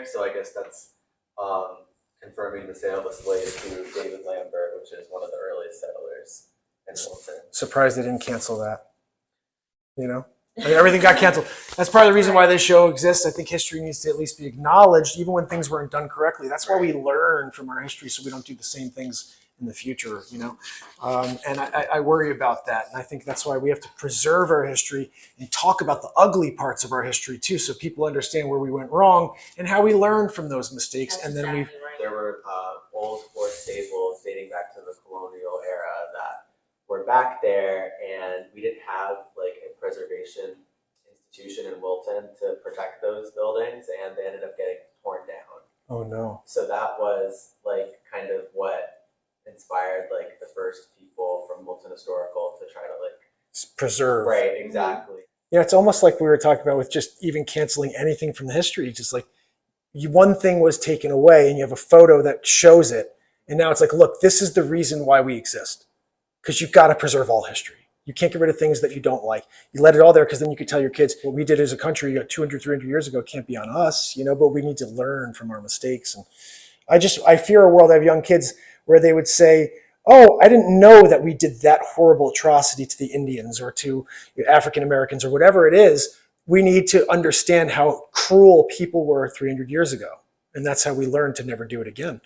So I guess that's confirming the sale of the slave to David Lambert, which is one of the earliest settlers in Wilton. Surprised they didn't cancel that. You know, I mean, everything got canceled. That's part of the reason why this show exists. I think history needs to at least be acknowledged, even when things weren't done correctly. That's why we learn from our history, so we don't do the same things in the future. You know, and I worry about that, and I think that's why we have to preserve our history and talk about the ugly parts of our history too, so people understand where we went wrong and how we learned from those mistakes. That's and then exactly right. There were old horse stables dating back to the colonial era that were back there, and we didn't have like a preservation institution in Wilton to protect those buildings, and they ended up getting torn down. Oh no! So that was like kind of what inspired like the first people from Wilton Historical to try to like Preserve. Right, exactly. Yeah, it's almost like we were talking about with just even canceling anything from the history. Just like one thing was taken away and you have a photo that shows it. And now it's like, look, this is the reason why we exist. Because you've got to preserve all history. You can't get rid of things that you don't like. You let it all there because then you could tell your kids, what we did as a country 200, 300 years ago can't be on us, you know, but we need to learn from our mistakes. And I fear a world, I have young kids where they would say, oh, I didn't know that we did that horrible atrocity to the Indians or to African Americans or whatever it is. We need to understand how cruel people were 300 years ago. And that's how we learn to never do it again.